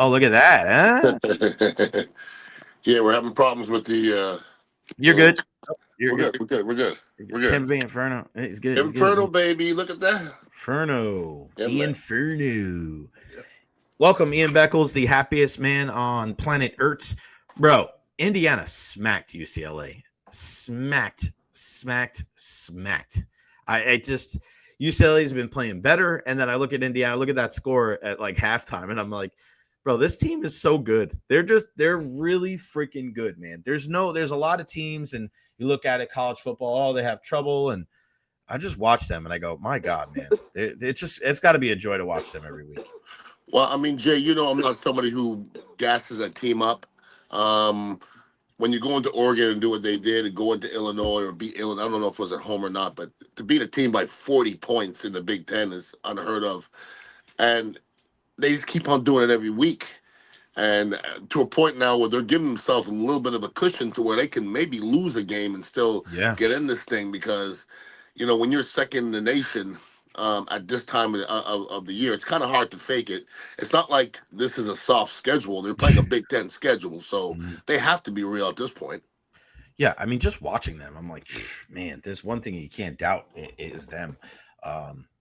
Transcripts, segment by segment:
Oh, look at that, huh? Yeah, we're having problems with the. You're good. You're We're good. good. We're good. We're good. We're good. Tampa Bay Inferno. He's good. He's Inferno, good. baby. Look at that. Inferno. Yeah, The man. Inferno. Yeah. Welcome, Ian Beckles, the happiest man on planet Earth. Bro, Indiana smacked UCLA. Smacked. I just UCLA's been playing better. And then I look at Indiana, look at that score at like halftime, and I'm like, bro, this team is so good. They're really freaking good, man. There's a lot of teams, and you look at it, college football, oh, they have trouble. And I just watch them and I go, my God, man. It's got to be a joy to watch them every week. Well, I mean, Jay, you know, I'm not somebody who gasses a team up. Um, when you go into Oregon and do what they did and go into Illinois or beat Illinois, I don't know if it was at home or not, but to beat a team by 40 points in the Big Ten is unheard of. And they just keep on doing it every week. And to a point now where they're giving themselves a little bit of a cushion to where they can maybe lose a game and still Yeah. get in this thing because, you know, when you're second in the nation at this time of the year, it's kind of hard to fake it. It's not like this is a soft schedule. They're playing a Big Ten schedule, so Mm. they have to be real at this point. Yeah, I mean, just watching them, I'm like, man, there's one thing you can't doubt is them.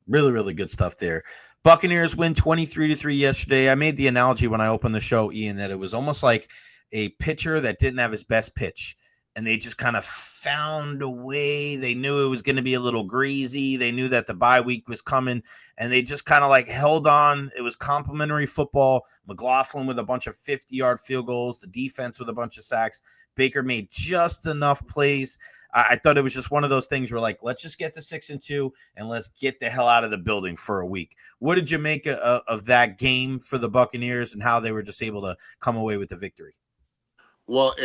Really, really good stuff there. Buccaneers win 23-3 yesterday. I made the analogy when I opened the show, Ian, that it was almost like a pitcher that didn't have his best pitch, and they just kind of found a way. They knew it was going to be a little greasy. They knew that the bye week was coming, and they just kind of like held on. It was complimentary football. McLaughlin with a bunch of 50-yard field goals, the defense with a bunch of sacks. Baker made just enough plays. I thought it was just one of those things where, like, let's just get to 6-2 and let's get the hell out of the building for a week. What did you make of that game for the Buccaneers and how they were just able to come away with the victory? Well,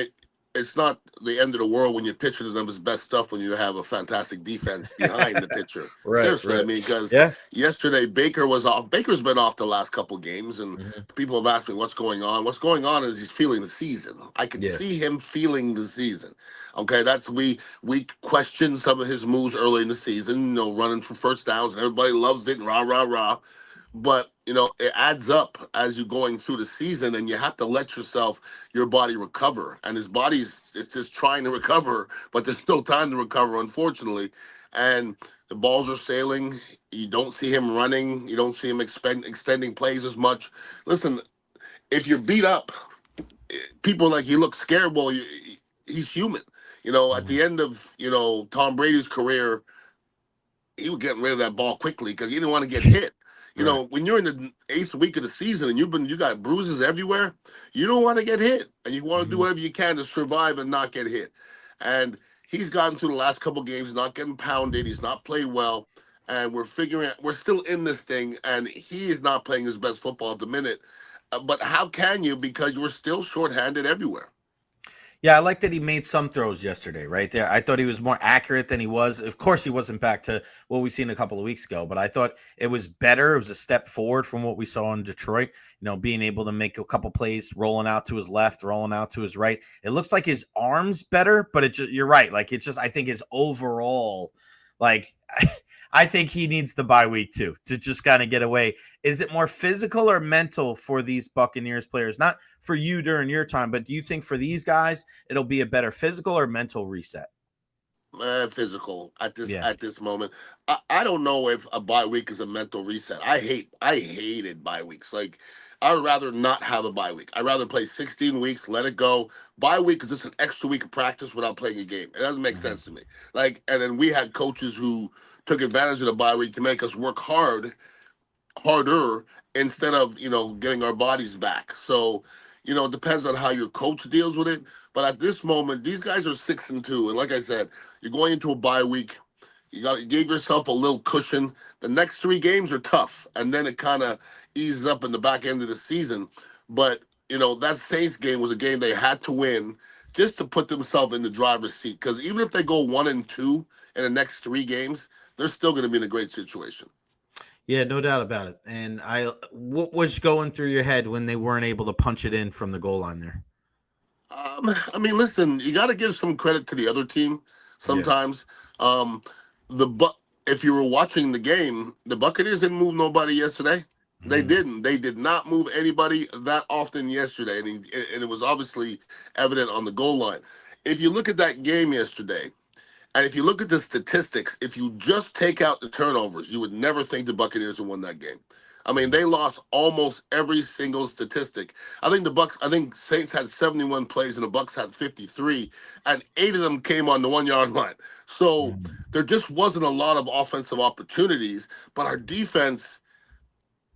it's not the end of the world when your pitcher doesn't have his best stuff when you have a fantastic defense behind the pitcher. Right, Seriously, I right. mean, because Yeah. yesterday Baker was off. Baker's been off the last couple games, and Mm-hmm. people have asked me what's going on. What's going on is he's feeling the season. I could Yeah. see him feeling the season. Okay, that's we questioned some of his moves early in the season. You know, running for first downs, and everybody loves it. And rah rah rah. But you know it adds up as you're going through the season, and you have to let your body recover. And his body's it's just trying to recover, but there's no time to recover, unfortunately. And the balls are sailing. You don't see him running. You don't see him extending plays as much. Listen, if you're beat up, people are like you look scared. Well, he's human. You know, at Mm-hmm. the end of Tom Brady's career, he was getting rid of that ball quickly because he didn't want to get hit. You Right. know, when you're in the eighth week of the season and you got bruises everywhere, you don't want to get hit, and you want to do Mm-hmm. whatever you can to survive and not get hit. And he's gotten through the last couple games, not getting pounded. He's not played well, and we're still in this thing, and he is not playing his best football at the minute. But how can you? Because you're still shorthanded everywhere. Yeah, I like that he made some throws yesterday, right there. I thought he was more accurate than he was. Of course, he wasn't back to what we seen a couple of weeks ago, but I thought it was better. It was a step forward from what we saw in Detroit. You know, being able to make a couple plays, rolling out to his left, rolling out to his right. It looks like his arms better, but you're right. Like it just, I think his overall, like. I think he needs the bye week too to just kind of get away. Is it more physical or mental for these Buccaneers players? Not for you during your time, but do you think for these guys it'll be a better physical or mental reset? Physical at this Yeah. at this moment. I don't know if a bye week is a mental reset. I hated bye weeks. Like I would rather not have a bye week. I'd rather play 16 weeks, let it go. Bye week is just an extra week of practice without playing a game. It doesn't make Mm-hmm. sense to me. Like, and then we had coaches who took advantage of the bye week to make us work harder instead of getting our bodies back. So it depends on how your coach deals with it. But at this moment, these guys are 6-2, and like I said, you're going into a bye week. You gave yourself a little cushion. The next three games are tough, and then it kind of eases up in the back end of the season. But that Saints game was a game they had to win just to put themselves in the driver's seat. Because even if they go 1-2 in the next three games, they're still going to be in a great situation. Yeah, no doubt about it. And what was going through your head when they weren't able to punch it in from the goal line there? I mean, listen, you got to give some credit to the other team Yeah. sometimes. Um, the but if you were watching the game, the Buccaneers didn't move nobody yesterday. They Mhm. didn't. They did not move anybody that often yesterday, and it was obviously evident on the goal line. If you look at that game yesterday, and if you look at the statistics, if you just take out the turnovers, you would never think the Buccaneers would win that game. I mean, they lost almost every single statistic. I think Saints had 71 plays and the Bucks had 53, and 8 of them came on the 1 yard line. So Mhm. there just wasn't a lot of offensive opportunities, but our defense,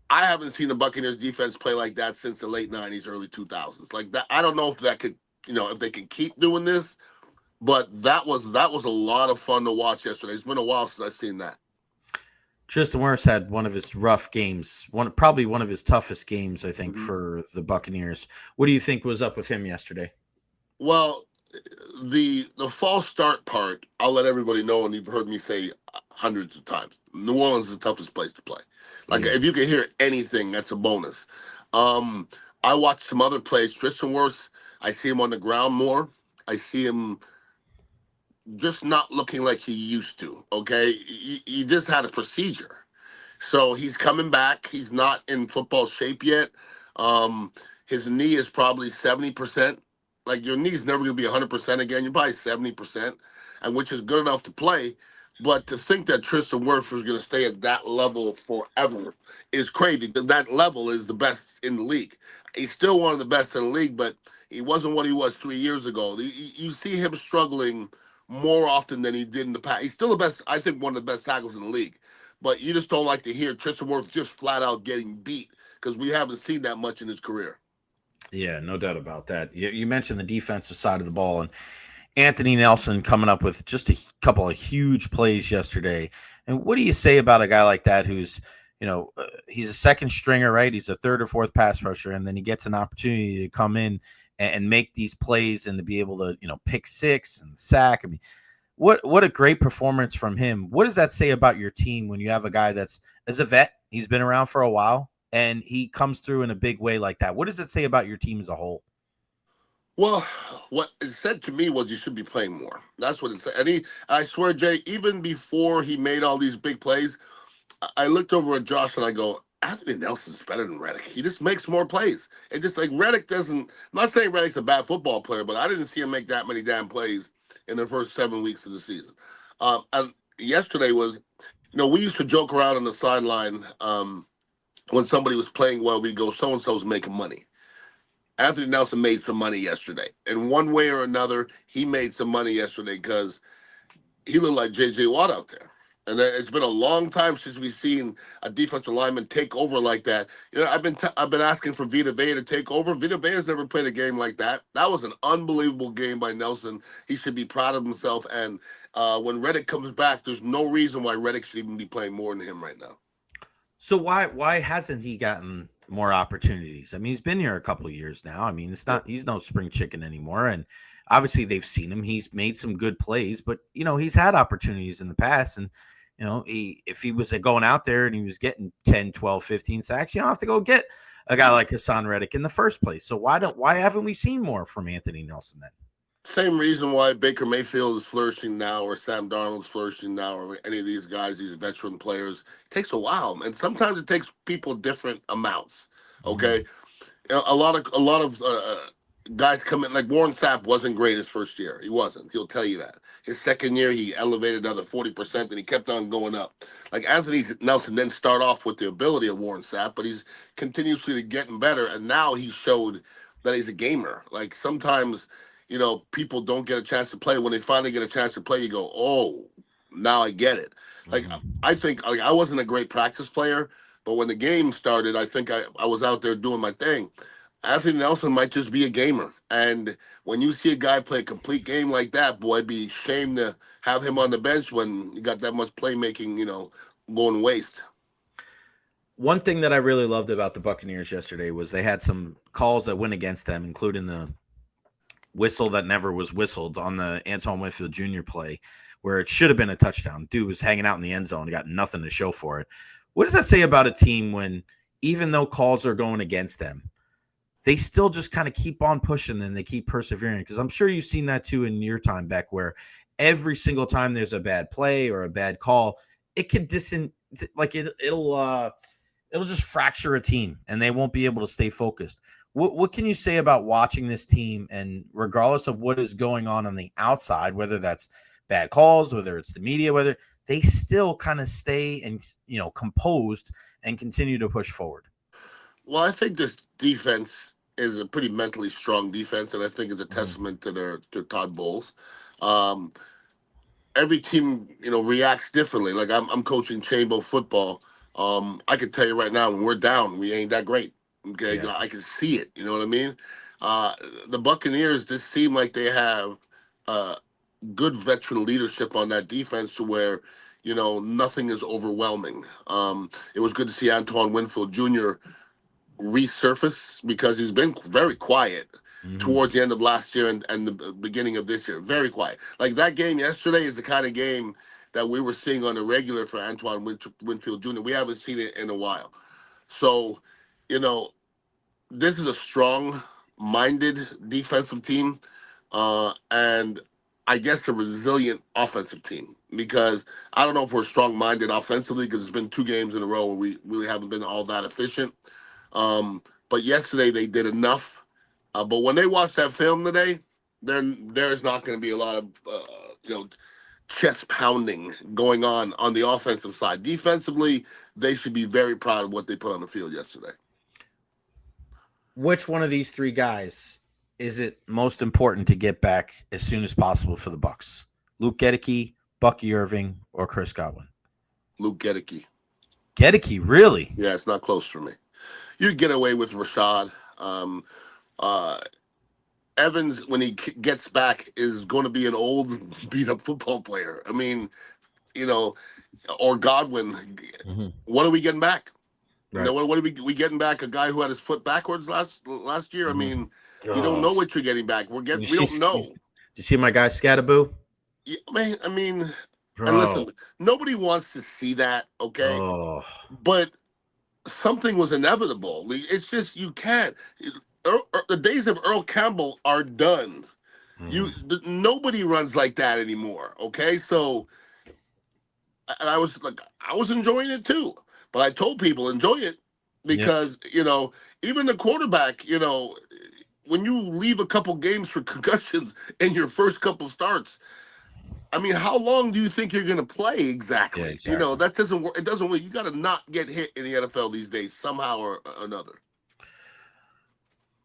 I haven't seen the Buccaneers defense play like that since the late 90s, early 2000s. Like that, I don't know if that could, if they can keep doing this, but that was a lot of fun to watch yesterday. It's been a while since I've seen that. Tristan Wirfs had one of his rough games, probably one of his toughest games, I think, hmm for the Buccaneers. What do you think was up with him yesterday? Well, the false start part, I'll let everybody know, and you've heard me say hundreds of times. New Orleans is the toughest place to play. Like Yeah. if you can hear anything, that's a bonus. Um, I watched some other plays. Tristan Wirfs, I see him on the ground more. I see him just not looking like he used to. Okay, he just had a procedure. So he's coming back. He's not in football shape yet. Um, his knee is probably 70%. Like your knee's never going to be 100% again. You're probably 70%, and which is good enough to play. But to think that Tristan Wirfs was going to stay at that level forever is crazy. Because that level is the best in the league. He's still one of the best in the league, but he wasn't what he was 3 years ago. You see him struggling more often than he did in the past. He's still the best, I think, one of the best tackles in the league, but you just don't like to hear Tristan Wirfs just flat out getting beat because we haven't seen that much in his career. Yeah, no doubt about that. You mentioned the defensive side of the ball, and Anthony Nelson coming up with just a couple of huge plays yesterday. And what do you say about a guy like that who's, he's a second stringer, right? He's a third or fourth pass rusher, and then he gets an opportunity to come in and make these plays and to be able to, pick six and sack. I mean, what a great performance from him. What does that say about your team when you have a guy that's as a vet, he's been around for a while, and he comes through in a big way like that? What does it say about your team as a whole? Well, what it said to me was you should be playing more. That's what it said. And I swear, Jay, even before he made all these big plays, I looked over at Josh and I go, Anthony Nelson's better than Reddick. He just makes more plays. It just like Reddick doesn't. I'm not saying Reddick's a bad football player, but I didn't see him make that many damn plays in the first 7 weeks of the season. And yesterday was, we used to joke around on the sideline when somebody was playing well. We go, so and so's making money. Anthony Nelson made some money yesterday. In one way or another, he made some money yesterday because he looked like J.J. Watt out there. And it's been a long time since we've seen a defensive lineman take over like that. I've been asking for Vita Vea to take over. Vita Vea's never played a game like that. That was an unbelievable game by Nelson. He should be proud of himself. And when Reddick comes back, there's no reason why Reddick should even be playing more than him right now. So why hasn't he gotten more opportunities? I mean, he's been here a couple of years now. I mean, he's no spring chicken anymore, and obviously they've seen him. He's made some good plays, but he's had opportunities in the past, and if he was going out there and he was getting 10, 12, 15 sacks, you don't have to go get a guy like Hassan Reddick in the first place. So why haven't we seen more from Anthony Nelson then? Same reason why Baker Mayfield is flourishing now, or Sam Darnold's flourishing now, or any of these guys, these veteran players. It takes a while, and sometimes it takes people different amounts. Mm-hmm. Okay, a lot of guys come in, like Warren Sapp wasn't great his first year. He wasn't. He'll tell you that. His second year, he elevated another 40%, and he kept on going up. Like Anthony Nelson didn't start off with the ability of Warren Sapp, but he's continuously getting better, and now he showed that he's a gamer. Like sometimes, people don't get a chance to play. When they finally get a chance to play, you go, oh, now I get it. Like Mm-hmm. I think like I wasn't a great practice player, but when the game started, I think I was out there doing my thing. Anthony Nelson might just be a gamer. And when you see a guy play a complete game like that, boy, it'd be shame to have him on the bench when you got that much playmaking, going waste. One thing that I really loved about the Buccaneers yesterday was they had some calls that went against them, including the whistle that never was whistled on the Antoine Winfield Jr. play, where it should have been a touchdown. Dude was hanging out in the end zone and got nothing to show for it. What does that say about a team when, even though calls are going against them, they still just kind of keep on pushing and they keep persevering? Because I'm sure you've seen that too in your time, Beck, where every single time there's a bad play or a bad call, it could it'll it'll just fracture a team and they won't be able to stay focused. What can you say about watching this team, and regardless of what is going on the outside, whether that's bad calls, whether it's the media, whether they still kind of stay and composed and continue to push forward? Well, I think this defense is a pretty mentally strong defense, and I think it's a Mhm. testament to Todd Bowles. Um, every team, reacts differently. Like I'm coaching Chamber football. I can tell you right now, when we're down, we ain't that great. Okay, Yeah. I can see it. You know what I mean? Uh, the Buccaneers just seem like they have uh, good veteran leadership on that defense, to where nothing is overwhelming. It was good to see Antoine Winfield Jr. resurface, because he's been very quiet Hmm. towards the end of last year and the beginning of this year. Very quiet. Like that game yesterday is the kind of game that we were seeing on a regular for Antoine Winfield Jr. We haven't seen it in a while. So, you know, this is a strong-minded defensive team, and I guess a resilient offensive team. Because I don't know if we're strong-minded offensively, because it's been 2 games in a row where we really haven't been all that efficient. But yesterday they did enough. But when they watch that film today, there's not going to be a lot of chest pounding going on the offensive side. Defensively, they should be very proud of what they put on the field yesterday. Which one of these three guys is it most important to get back as soon as possible for the Bucs? Luke Gedeke, Bucky Irving, or Chris Godwin? Luke Gedeke. Gedeke, really? Yeah, it's not close for me. You get away with Rashad. Uh, Evans, when he gets back, is going to be an old, beat up football player. I mean, you know, or Godwin. Hmm. What are we getting back? Right. What are we getting back? A guy who had his foot backwards last year. I Hmm. mean, you don't Oh, know what you're getting back. you We see, don't know. you see my guy Scattaboo, Yeah, man, I mean, and bro. listen, nobody wants to see that, okay? Oh, But something was inevitable. It's just you can't. The days of Earl Campbell are done. mm, Nobody runs like that anymore. Okay, so and I was enjoying it too, but I told people enjoy it, yep, because even the quarterback, when you leave a couple games for concussions in your first couple starts, I mean, how long do you think you're going to play yeah, exactly? exactly. That doesn't work. It doesn't work. You got to not get hit in the NFL these days somehow or another.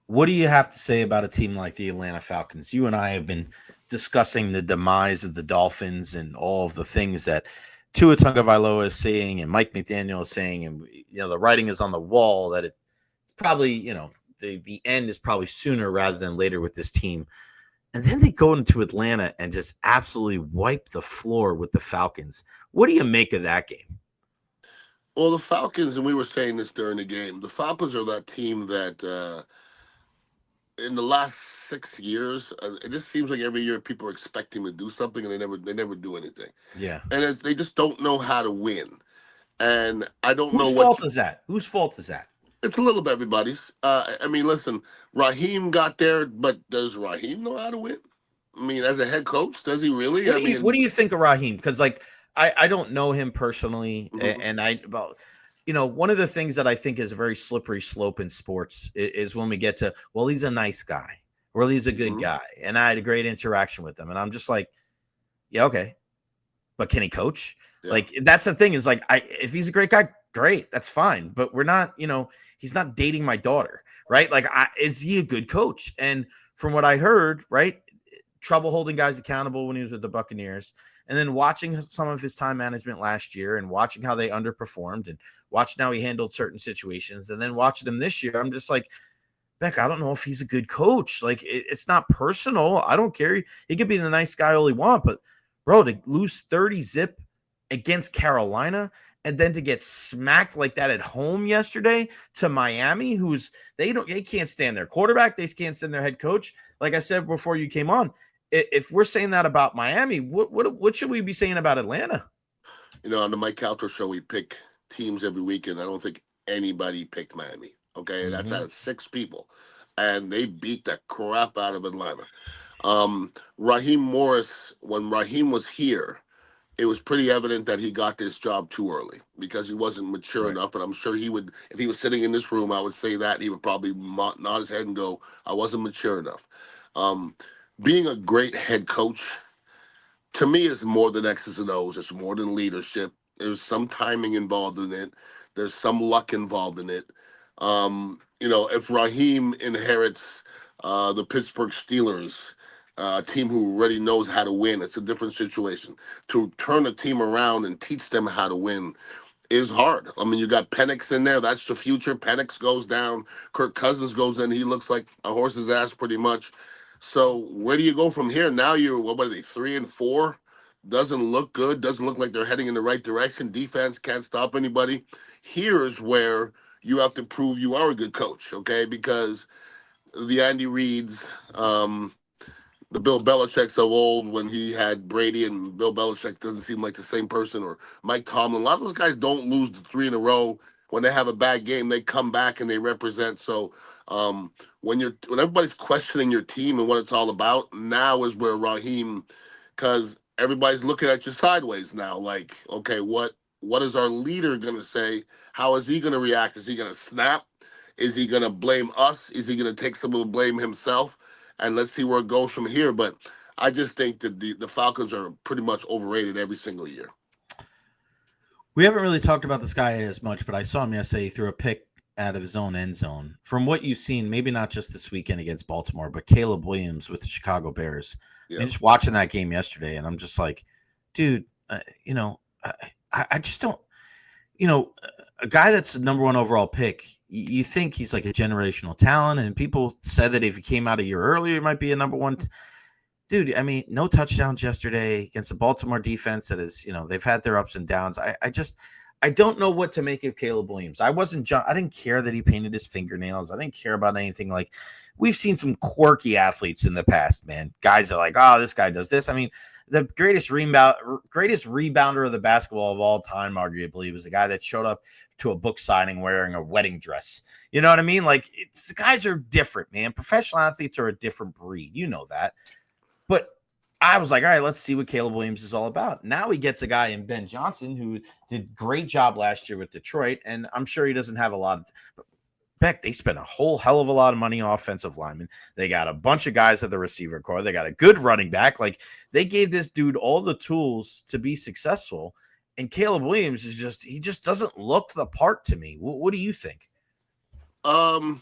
What do you have to say about a team like the Atlanta Falcons? You and I have been discussing the demise of the Dolphins and all of the things that Tua Tagovailoa is saying and Mike McDaniel is saying, and the writing is on the wall that it's probably the end is probably sooner rather than later with this team. And then they go into Atlanta and just absolutely wipe the floor with the Falcons. What do you make of that game? Well, the Falcons, and we were saying this during the game, the Falcons are that team that in the last 6 years, it just seems like every year people are expecting to do something, and they never do anything, Yeah. and they just don't know how to win. And I don't know Whose what. fault is that? Whose fault is that? It's a little bit everybody's. I mean, listen, Raheem got there, but does Raheem know how to win? I mean, as a head coach, does he really? I What mean, do you think of Raheem? Because I don't know him personally, mhm, and I about one of the things that I think is a very slippery slope in sports is when we get to, well, he's a nice guy, or he's a good mhm, guy, and I had a great interaction with him, and I'm just like, yeah, okay, but can he coach? yeah. Like, that's the thing, is like, if he's a great guy, great, that's fine, but we're not, he's not dating my daughter, right? Like, is he a good coach? And from what I heard, right, trouble holding guys accountable when he was with the Buccaneers. And then watching some of his time management last year and watching how they underperformed and watching how he handled certain situations, and then watching him this year, I'm just like, Beck, I don't know if he's a good coach. Like, it's not personal. I don't care. He could be the nice guy all he want, but bro, to lose 30 zip against Carolina and then to get smacked like that at home yesterday to Miami, they can't stand their quarterback, they can't stand their head coach. Like I said before you came on, if we're saying that about Miami, what should we be saying about Atlanta? On the Mike Calter show, we pick teams every week, and I don't think anybody picked Miami. Okay, that's out Mm-hmm. of 6 people, and they beat the crap out of Atlanta. Raheem Morris, when Raheem was here, it was pretty evident that he got this job too early because he wasn't mature Right. enough. But I'm sure he would, if he was sitting in this room, I would say that he would probably nod his head and go, "I wasn't mature enough." Um, Being a great head coach to me is more than X's and O's. It's more than leadership. There's some timing involved in it. There's some luck involved in it. If Raheem inherits the Pittsburgh Steelers, a team who already knows how to win, it's a different situation. To turn a team around and teach them how to win is hard. I mean, you got Penix in there. That's the future. Penix goes down. Kirk Cousins goes in. He looks like a horse's ass pretty much. So where do you go from here? Now you're, what are they, 3-4? Doesn't look good. Doesn't look like they're heading in the right direction. Defense can't stop anybody. Here's where you have to prove you are a good coach, okay? Because the Andy Reids, the Bill Belichick's of old when he had Brady, and Bill Belichick doesn't seem like the same person, or Mike Tomlin. A lot of those guys don't lose the three in a row. When they have a bad game, they come back and they represent. So when everybody's questioning your team and what it's all about, now is where Raheem, because everybody's looking at you sideways now. Like, okay, what is our leader gonna say? How is he gonna react? Is he gonna snap? Is he gonna blame us? Is he gonna take some of the blame himself? And let's see where it goes from here. But I just think that the Falcons are pretty much overrated every single year. We haven't really talked about this guy as much, but I saw him yesterday. He threw a pick out of his own end zone. From what you've seen, maybe not just this weekend against Baltimore, but Caleb Williams with the Chicago Bears. Yeah. And just watching that game yesterday, and I'm just like, dude, I just don't, a guy that's the number one overall pick, you think he's like a generational talent, and people said that if he came out a year earlier, he might be a number one. Dude, I mean, no touchdowns yesterday against the Baltimore defense that is, they've had their ups and downs. I don't know what to make of Caleb Williams. I didn't care that he painted his fingernails. I didn't care about anything. Like, we've seen some quirky athletes in the past, man. Guys are like, oh, this guy does this. I mean, the greatest rebounder of the basketball of all time, arguably, was a guy that showed up to a book signing wearing a wedding dress. You know what I mean? Like, guys are different, man. Professional athletes are a different breed. You know that. But I was like, all right, let's see what Caleb Williams is all about. Now he gets a guy in Ben Johnson who did a great job last year with Detroit, and I'm sure he doesn't have a lot of – Beck, they spent a whole hell of a lot of money on offensive linemen. They got a bunch of guys at the receiver core. They got a good running back. Like, they gave this dude all the tools to be successful, and Caleb Williams he just doesn't look the part to me. What do you think? And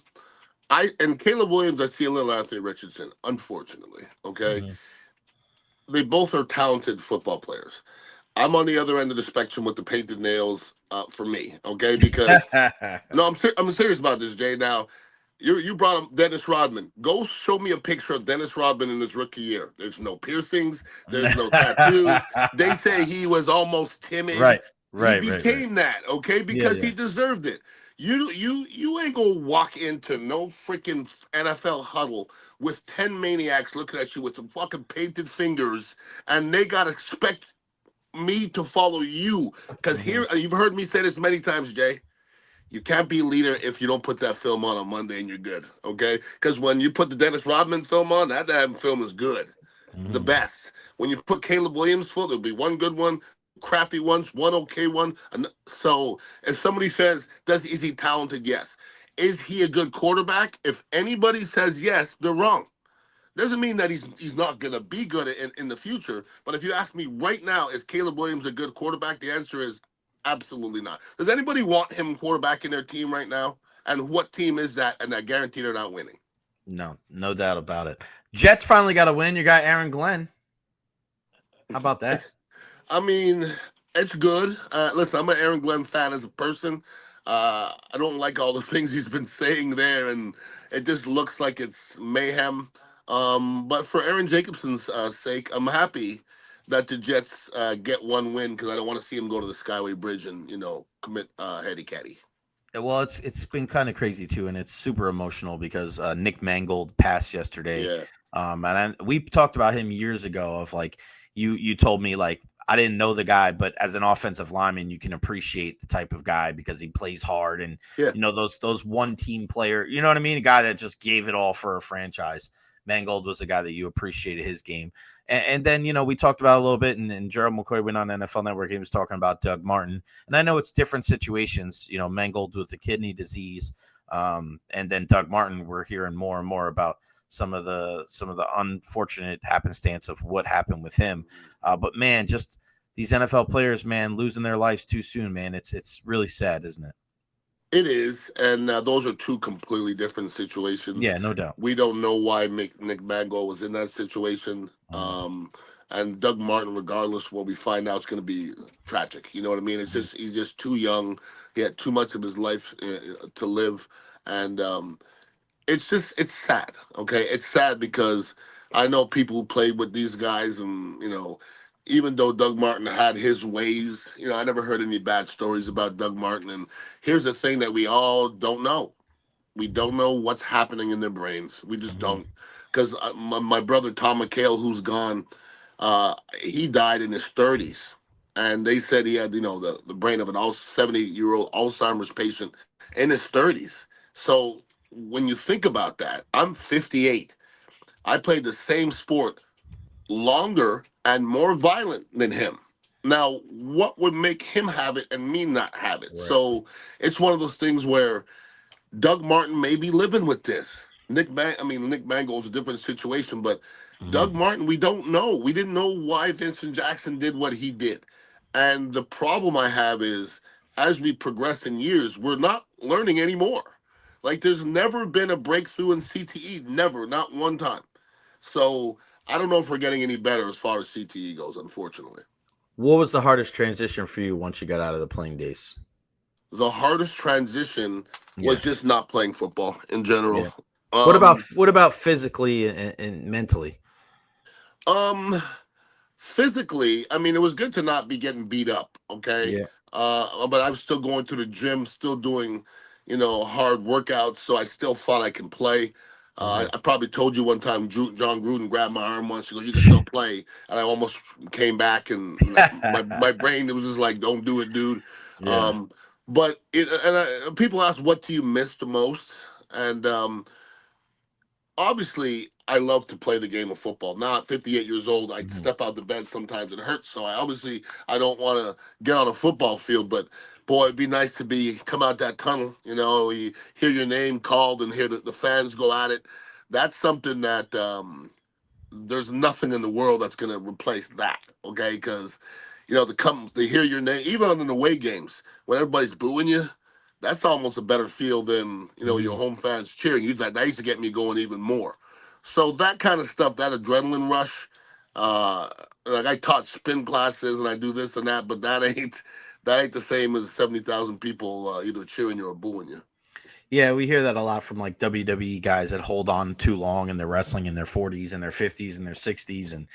Caleb Williams, I see a little Anthony Richardson, unfortunately. Okay. Mm-hmm. They both are talented football players. I'm on the other end of the spectrum with the painted nails for me, okay? Because no, I'm serious about this, Jay. Now, you brought up Dennis Rodman. Go show me a picture of Dennis Rodman in his rookie year. There's no piercings. There's no tattoos. They say he was almost timid. Right. He became that, okay? Because he deserved it. You ain't gonna walk into no freaking NFL huddle with 10 maniacs looking at you with some fucking painted fingers, and they gotta expect me to follow you. Because here, you've heard me say this many times, Jay. You can't be a leader if you don't put that film on Monday and you're good, okay? Because when you put the Dennis Rodman film on, that damn film is good, the best. When you put Caleb Williams film, there'll be one good one, crappy ones, one okay one. So if somebody says, is he talented? Yes. Is he a good quarterback? If anybody says yes, they're wrong. Doesn't mean that he's not going to be good in the future. But if you ask me right now, is Caleb Williams a good quarterback? The answer is absolutely not. Does anybody want him quarterbacking their team right now? And what team is that? And I guarantee they're not winning. No doubt about it. Jets finally got a win. You got Aaron Glenn. How about that? I mean, it's good. Listen, I'm an Aaron Glenn fan as a person. I don't like all the things he's been saying there, and it just looks like it's mayhem. But for Aaron Jacobson's sake, I'm happy that the Jets get one win because I don't want to see him go to the Skyway Bridge and, commit heady catty. Well, it's been kind of crazy too, and it's super emotional because Nick Mangold passed yesterday. Yeah. And we talked about him years ago. Of like you told me like I didn't know the guy, but as an offensive lineman, you can appreciate the type of guy because he plays hard and those one team player. You know what I mean? A guy that just gave it all for a franchise. Mangold was a guy that you appreciated his game. And then, we talked about a little bit, and Gerald McCoy went on NFL Network. He was talking about Doug Martin. And I know it's different situations, Mangold with the kidney disease. And then Doug Martin, we're hearing more and more about some of the unfortunate happenstance of what happened with him. But man, just these NFL players, man, losing their lives too soon, man. It's really sad, isn't it? It is, and those are two completely different situations. Yeah, no doubt. We don't know why Nick Mangold was in that situation. And Doug Martin, regardless of what we find out, is going to be tragic. You know what I mean? It's just he's just too young. He had too much of his life to live, and it's sad. Okay, it's sad because I know people who played with these guys, and even though Doug Martin had his ways, I never heard any bad stories about Doug Martin. And here's the thing that we all don't know: we don't know what's happening in their brains. We just don't. Because my brother Tom McHale, who's gone, he died in his 30s, and they said he had the brain of an 70-year-old Alzheimer's patient in his 30s. So when you think about that, I'm 58. I played the same sport longer and more violent than him. Now, what would make him have it and me not have it? Right. So it's one of those things where Doug Martin may be living with this. Nick Mangold's a different situation, but Doug Martin, we don't know. We didn't know why Vincent Jackson did what he did. And the problem I have is, as we progress in years, we're not learning anymore. Like, there's never been a breakthrough in CTE, never, not one time. So I don't know if we're getting any better as far as CTE goes, unfortunately. What was the hardest transition for you once you got out of the playing days? The hardest transition Yeah. was just not playing football in general. Yeah. What about physically and mentally? Physically, I mean, it was good to not be getting beat up, okay? Yeah. But I was still going to the gym, still doing, hard workouts, so I still thought I can play. I probably told you one time, John Gruden grabbed my arm once. He goes, "You can still play," and I almost came back, and my brain, it was just like, "Don't do it, dude." Yeah. But people ask, "What do you miss the most?" And obviously, I love to play the game of football. Now at 58 years old, I step out the bed sometimes, it hurts. So I don't want to get on a football field, but boy, it'd be nice to come out that tunnel. You hear your name called and hear the fans go at it. That's something that there's nothing in the world that's going to replace that. Okay, because to hear your name, even in the away games when everybody's booing you, that's almost a better feel than your home fans cheering you. That used to get me going even more. So that kind of stuff, that adrenaline rush, like I taught spin classes and I do this and that, but that ain't the same as 70,000 people either cheering you or booing you. Yeah, we hear that a lot from like WWE guys that hold on too long and they're wrestling in their 40s and their 50s and their 60s, and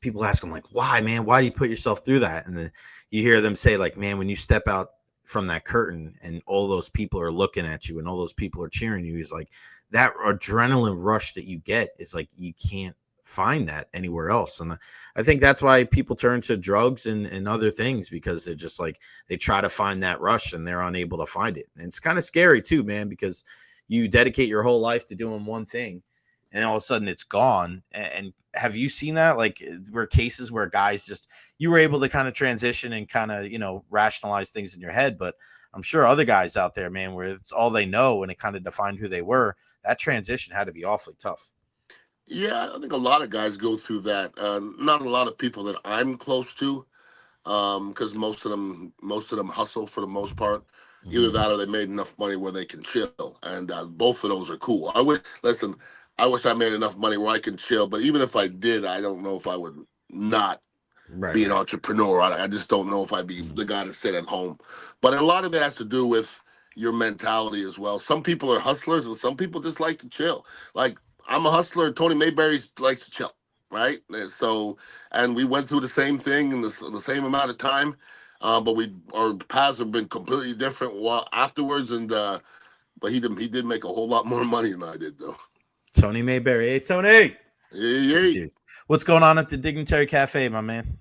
people ask them like, "Why, man? Why do you put yourself through that?" And then you hear them say like, "Man, when you step out from that curtain and all those people are looking at you and all those people are cheering you, is like that adrenaline rush that you get is like you can't find that anywhere else." And I think that's why people turn to drugs and other things, because they're just like they try to find that rush and they're unable to find it. And it's kind of scary too, man, because you dedicate your whole life to doing one thing and all of a sudden it's gone. And have you seen that? Like, were cases where guys just, you were able to kind of transition and kind of, rationalize things in your head. But I'm sure other guys out there, man, where it's all they know and it kind of defined who they were, that transition had to be awfully tough. Yeah, I think a lot of guys go through that. Not a lot of people that I'm close to, because most of them hustle for the most part. Either Mm-hmm. that or they made enough money where they can chill, and both of those are cool. I wish I made enough money where I can chill, but even if I did, I don't know if I would not Right, be an right. entrepreneur. I just don't know if I'd be the guy to sit at home. But a lot of it has to do with your mentality as well. Some people are hustlers, and some people just like to chill. Like, I'm a hustler. Tony Mayberry likes to chill, right? And we went through the same thing in the same amount of time, but our paths have been completely different while afterwards. And but he did make a whole lot more money than I did, though. Tony Mayberry. Hey, Tony. Hey, Hey, hey. dude. What's going on at the Dignitary Cafe, my man?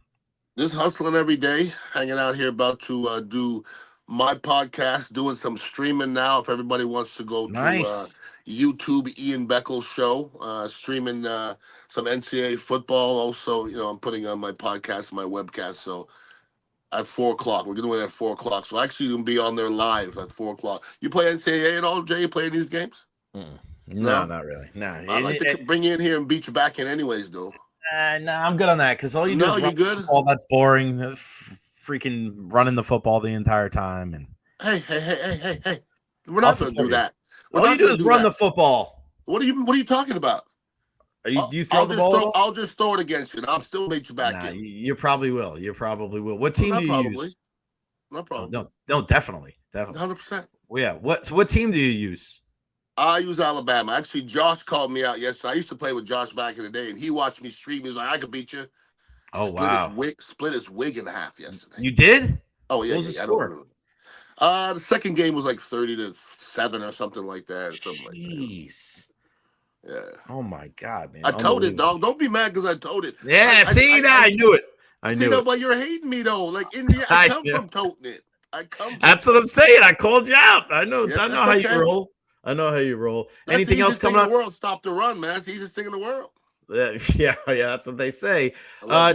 Just hustling every day, hanging out here, about to do my podcast, doing some streaming now. If everybody wants to go to Nice. YouTube, Ian Beckles show, streaming some NCAA football. Also, I'm putting on my podcast, my webcast. So at 4:00, we're doing it at 4:00. So actually, you can be on there live at 4:00. You play NCAA at all, Jay? You play these games? No, No? not really. No, I'd like to bring you in here and beat you back in anyways, though. No, I'm good on that because all you do No, is you run good? football. That's boring. Freaking running the football the entire time, and Hey. We're I'll not going to do support you. that. We're All you not do going is to do run that. the football. What are you talking about? Do you throw the ball? I'll just throw it against you, and I'll still beat you back Nah, in. you probably will. You probably will. What team Not do you probably. use? Not probably. Oh, no, definitely. 100%. Well, yeah. What team do you use? I use Alabama. Actually, Josh called me out yesterday. I used to play with Josh back in the day, and he watched me stream. He was like, "I could beat you." Oh, wow. Split his wig in half yesterday. You did? Oh yeah. What was the I score? don't know. The second game was like 30-7 or something like that. Jeez. Yeah. Oh my God, man. I told it, dog. Don't be mad because I told it. Yeah. I knew it. I knew it. But you're hating me though. Like India, I come from toting it. That's what I'm saying. I called you out. I know. Yeah, I know how you roll. I know how you roll. That's Anything else coming up? The world, stop the run, man. That's the easiest thing in the world. Yeah. That's what they say.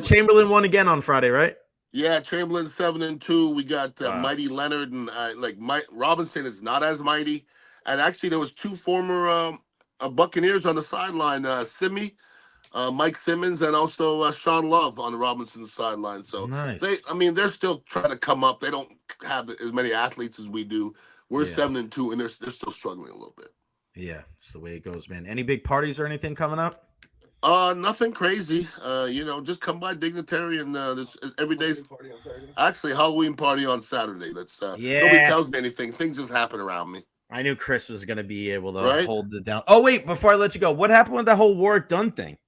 Chamberlain won again on Friday, right? Yeah, Chamberlain 7-2. We got Mighty Leonard and Mike Robinson is not as mighty. And actually, there was two former Buccaneers on the sideline, Mike Simmons, and also Sean Love on the Robinson sideline. So nice. They're still trying to come up. They don't have as many athletes as we do. We're 7-2, and they're still struggling a little bit. Yeah, it's the way it goes, man. Any big parties or anything coming up? Nothing crazy. Just come by Dignitary and this every day. Actually, Halloween party on Saturday. Nobody tells me anything. Things just happen around me. I knew Chris was gonna be able to hold it down. Oh wait, before I let you go, what happened with that whole Warwick Dunn thing?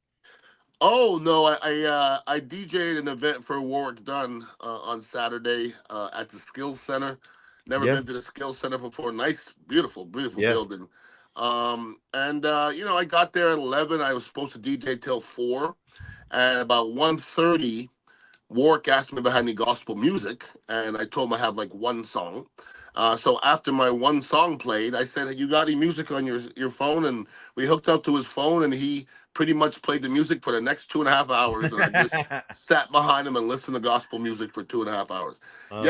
Oh no, I DJ'd an event for Warwick Dunn on Saturday at the Skills Center. Never been to the Skills Center before. Nice, beautiful building. I got there at 11. I was supposed to DJ till 4, and about 1:30, Warwick asked me if I had any gospel music, and I told him I have like one song. So after my one song played, I said, "You got any music on your phone?" And we hooked up to his phone, and he pretty much played the music for the next 2.5 hours. And I just sat behind him and listened to gospel music for 2.5 hours. Oh,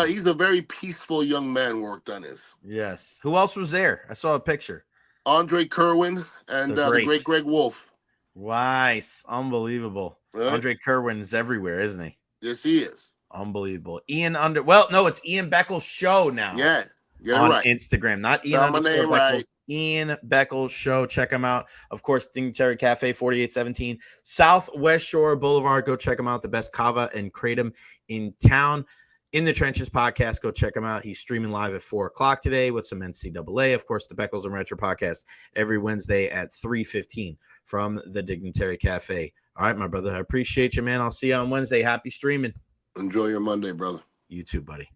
he's a very peaceful young man. Warwick Dunn is. Yes. Who else was there? I saw a picture. Andre Kerwin and the great Greg Wolf. Nice. Unbelievable. Right? Andre Kerwin is everywhere, isn't he? Yes, he is. Unbelievable. It's Ian Beckles show now. Yeah. On Instagram, not Ian _ Beckles. Ian Beckles show. Check him out. Of course, Dignitary Cafe, 4817 Southwest Shore Boulevard. Go check him out. The best kava and kratom in town. In the Trenches podcast, go check him out. He's streaming live at 4:00 today with some NCAA. Of course, the Beckles and Recher podcast every Wednesday at 3:15 from the Dignitary Cafe. All right, my brother. I appreciate you, man. I'll see you on Wednesday. Happy streaming. Enjoy your Monday, brother. You too, buddy.